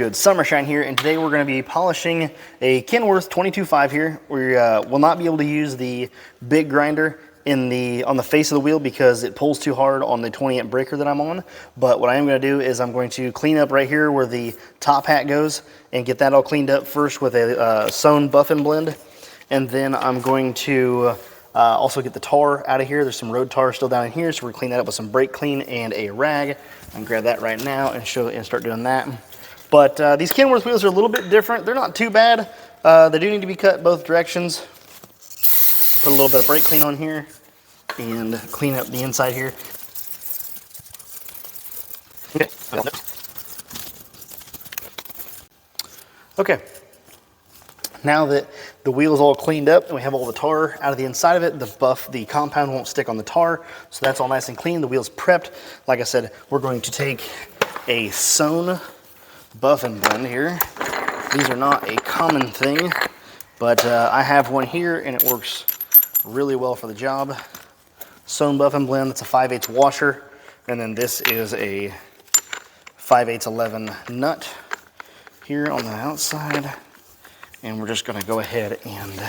Good, SummerShine here, and today we're going to be polishing a Kenworth 22.5 here. We will not be able to use the big grinder on the face of the wheel because it pulls too hard on the 20-amp breaker that I'm on. But what I am going to do is I'm going to clean up right here where the top hat goes and get that all cleaned up first with a sewn buff and blend. And then I'm going to also get the tar out of here. There's some road tar still down in here, so we're going to clean that up with some brake clean and a rag. I can grab that right now and start doing that. But these Kenworth wheels are a little bit different. They're not too bad. They do need to be cut both directions. Put a little bit of brake clean on here and clean up the inside here. Okay. Now that the wheel is all cleaned up and we have all the tar out of the inside of it, the compound won't stick on the tar, so that's all nice and clean. The wheel's prepped. Like I said, we're going to take a sewn buff and blend here. These are not a common thing, but I have one here and it works really well for the job. Sewn buff and blend, that's a 5/8 washer, and then this is a 5/8 11 nut here on the outside. And we're just gonna go ahead and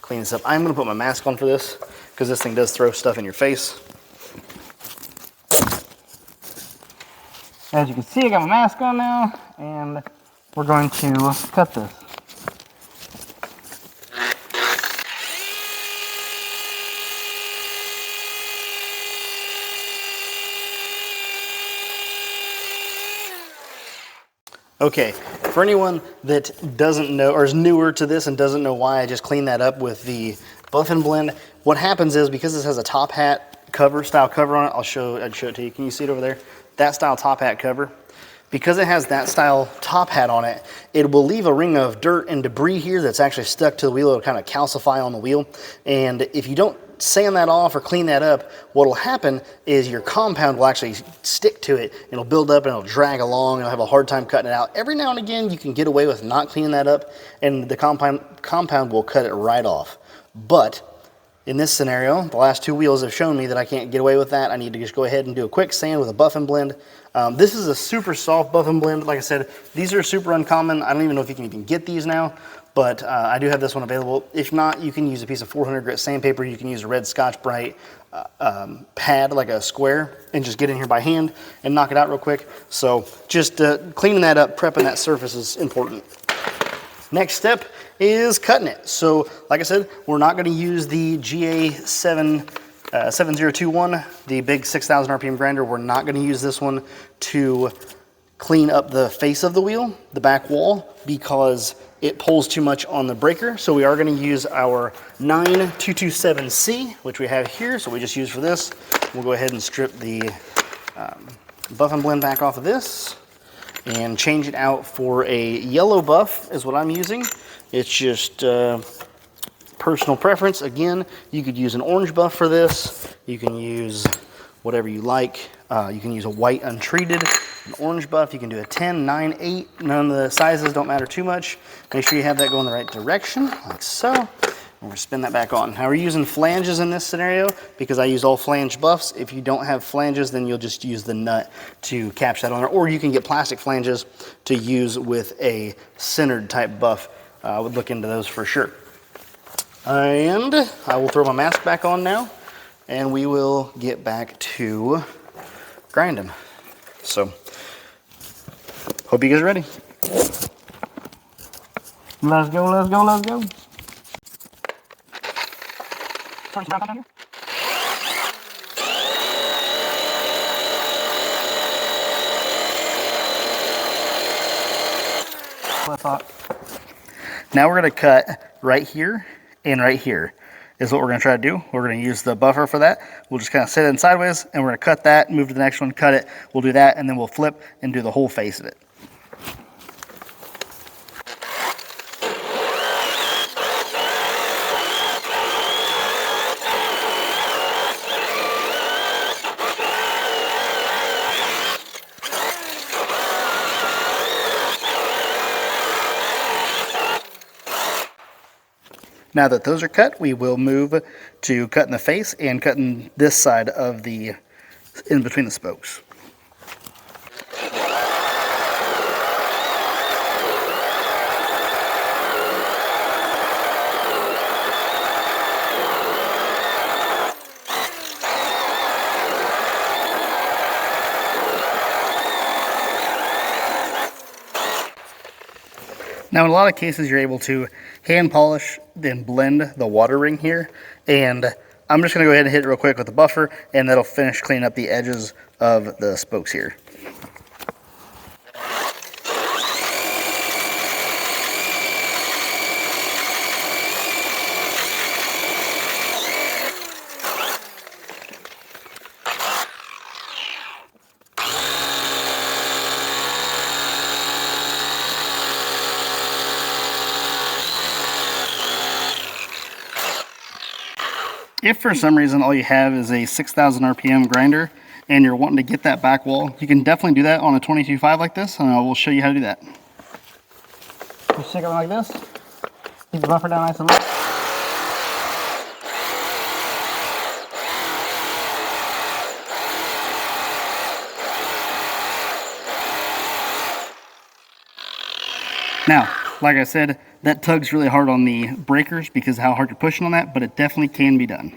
clean this up. I'm gonna put my mask on for this because this thing does throw stuff in your face. As you can see, I got my mask on now, and we're going to cut this. Okay, for anyone that doesn't know or is newer to this and doesn't know why I just cleaned that up with the buff and blend, what happens is because this has a top hat style cover on it, I'd show it to you. Can you see it over there? That style top hat cover. Because it has that style top hat on it, it will leave a ring of dirt and debris here that's actually stuck to the wheel. It'll kind of calcify on the wheel. And if you don't sand that off or clean that up, what will happen is your compound will actually stick to it. It'll build up and it'll drag along and you'll have a hard time cutting it out. Every now and again, you can get away with not cleaning that up and the compound will cut it right off. But in this scenario, the last two wheels have shown me that I can't get away with that. I need to just go ahead and do a quick sand with a buff and blend. This is a super soft buff and blend. Like I said, these are super uncommon. I don't even know if you can even get these now, but I do have this one available. If not, you can use a piece of 400 grit sandpaper. You can use a red Scotch-Brite pad, like a square, and just get in here by hand and knock it out real quick. So just cleaning that up, prepping that surface is important. Next step is cutting it. So like I said, we're not going to use the GA7021, the big 6,000 RPM grinder. We're not going to use this one to clean up the face of the wheel, the back wall, because it pulls too much on the breaker. So we are going to use our 9227C, which we have here. So we just use for this. We'll go ahead and strip the buff and blend back off of this and change it out for a yellow buff is what I'm using. It's just personal preference. Again, you could use an orange buff for this. You can use whatever you like. You can use a white untreated, an orange buff. You can do a 10, 9, 8. None of the sizes don't matter too much. Make sure you have that go in the right direction, like so. And we're gonna spin that back on. Now we're using flanges in this scenario because I use all flange buffs. If you don't have flanges, then you'll just use the nut to catch that on there. Or you can get plastic flanges to use with a centered type buff. I would look into those for sure. And I will throw my mask back on now and we will get back to grinding. So, hope you guys are ready. Let's go, let's go, let's go. Sorry, down here. What I thought. Now we're going to cut right here and right here is what we're going to try to do. We're going to use the buffer for that. We'll just kind of set it in sideways and we're going to cut that, move to the next one, cut it. We'll do that and then we'll flip and do the whole face of it. Now that those are cut, we will move to cutting the face and cutting this side of the, in between the spokes. Now in a lot of cases you're able to hand polish then blend the water ring here, and I'm just going to go ahead and hit it real quick with the buffer, and that'll finish cleaning up the edges of the spokes here. If for some reason all you have is a 6,000 RPM grinder and you're wanting to get that back wall, you can definitely do that on a 22.5 like this, and I will show you how to do that. Just stick it like this, keep the buffer down nice and low. Now, like I said, that tugs really hard on the breakers because of how hard you're pushing on that, but it definitely can be done.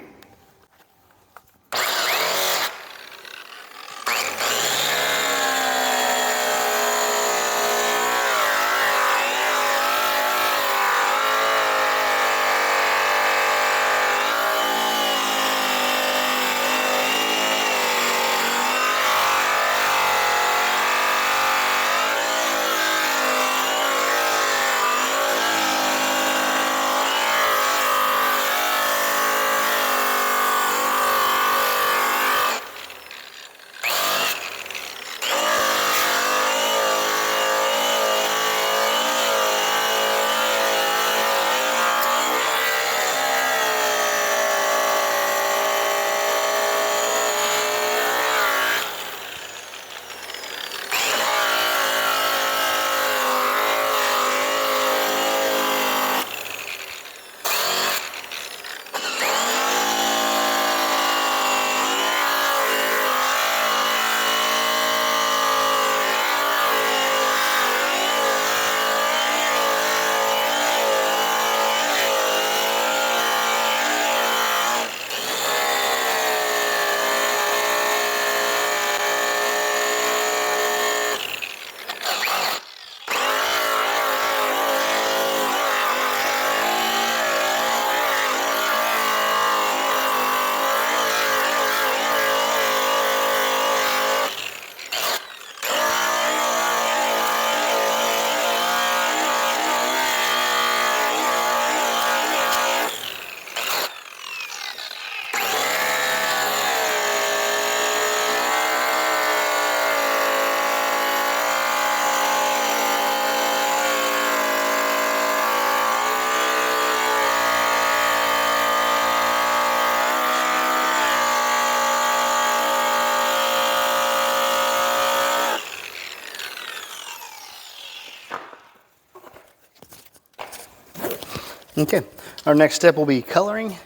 Okay, our next step will be coloring,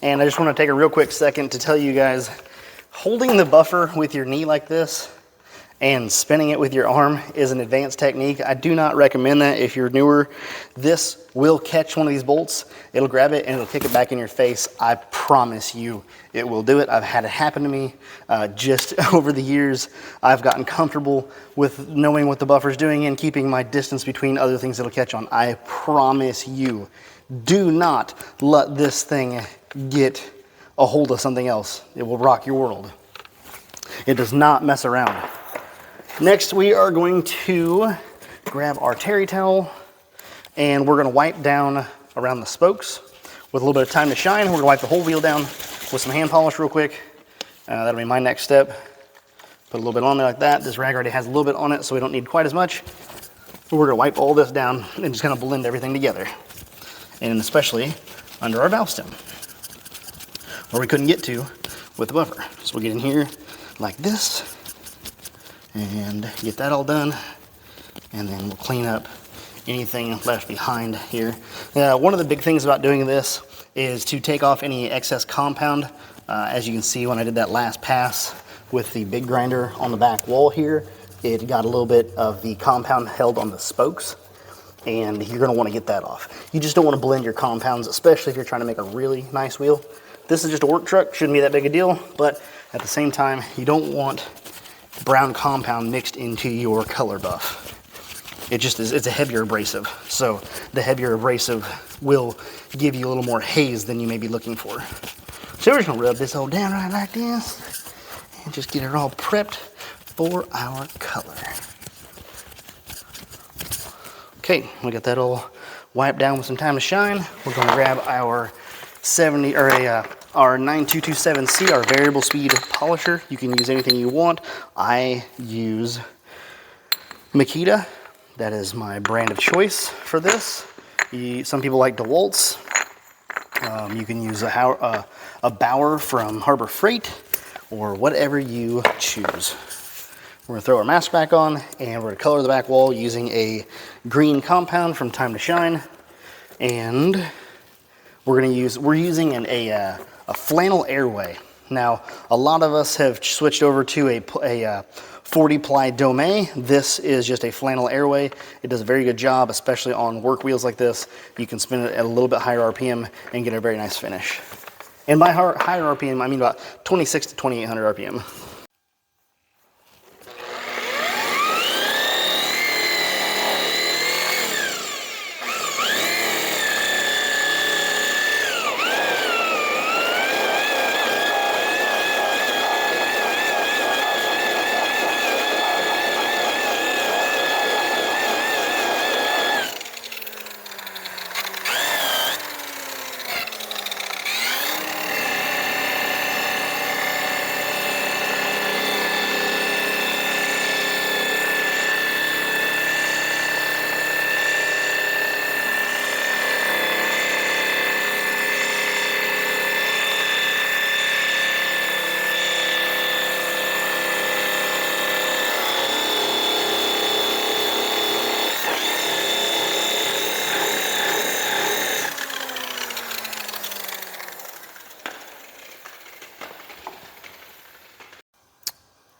and I just want to take a real quick second to tell you guys, holding the buffer with your knee like this and spinning it with your arm is an advanced technique. I do not recommend that if you're newer. This will catch one of these bolts, it'll grab it and it'll kick it back in your face. I promise you it will do it. I've had it happen to me just over the years. I've gotten comfortable with knowing what the buffer's doing and keeping my distance between other things it'll catch on. I promise you, do not let this thing get a hold of something else. It will rock your world. It does not mess around. Next, we are going to grab our terry towel and we're going to wipe down around the spokes with a little bit of time to shine. We're going to wipe the whole wheel down with some hand polish real quick. That'll be my next step. Put a little bit on there like that. This rag already has a little bit on it, so we don't need quite as much. But we're going to wipe all this down and just kind of blend everything together. And especially under our valve stem, where we couldn't get to with the buffer. So we'll get in here like this and get that all done, and then we'll clean up anything left behind here. One of the big things about doing this is to take off any excess compound. As you can see, when I did that last pass with the big grinder on the back wall here, it got a little bit of the compound held on the spokes, and you're going to want to get that off. You just don't want to blend your compounds, especially if you're trying to make a really nice wheel. This is just a work truck, shouldn't be that big a deal, but at the same time, you don't want brown compound mixed into your color buff. It just is, it's a heavier abrasive. So the heavier abrasive will give you a little more haze than you may be looking for. So we're just gonna rub this all down right like this and just get it all prepped for our color. Okay, we got that all wiped down with some Time to Shine. We're gonna grab our our 9227C, our variable speed polisher. You can use anything you want. I use Makita. That is my brand of choice for this. Some people like DeWalt's. You can use a Bauer from Harbor Freight or whatever you choose. We're gonna throw our mask back on and we're gonna color the back wall using a green compound from Time to Shine. And we're using a flannel airway. Now, a lot of us have switched over to a 40 ply Dome. This is just a flannel airway. It does a very good job, especially on work wheels like this. You can spin it at a little bit higher RPM and get a very nice finish. And by higher RPM, I mean about 26 to 2800 RPM.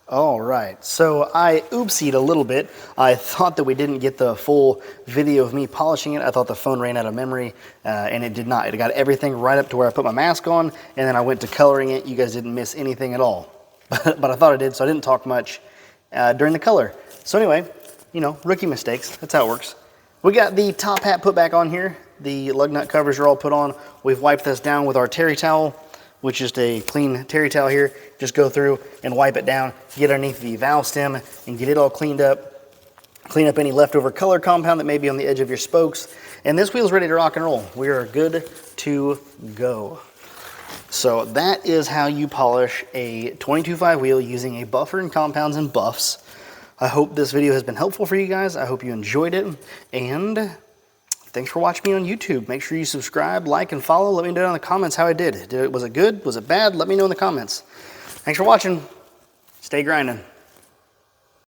All right, so I oopsied a little bit. I thought that we didn't get the full video of me polishing it. I thought the phone ran out of memory, and it did not. It got everything right up to where I put my mask on, and then I went to coloring it. You guys didn't miss anything at all. But I thought I did, so I didn't talk much during the color. So anyway, you know, rookie mistakes. That's how it works. We got the top hat put back on here. The lug nut covers are all put on. We've wiped this down with our terry towel, which is a clean terry towel here. Just go through and wipe it down, get underneath the valve stem and get it all cleaned up. Clean up any leftover color compound that may be on the edge of your spokes. And this wheel's ready to rock and roll. We are good to go. So that is how you polish a 22.5 wheel using a buffer and compounds and buffs. I hope this video has been helpful for you guys. I hope you enjoyed it. And thanks for watching me on YouTube. Make sure you subscribe, like, and follow. Let me know in the comments how I did. Was it good? Was it bad? Let me know in the comments. Thanks for watching. Stay grinding.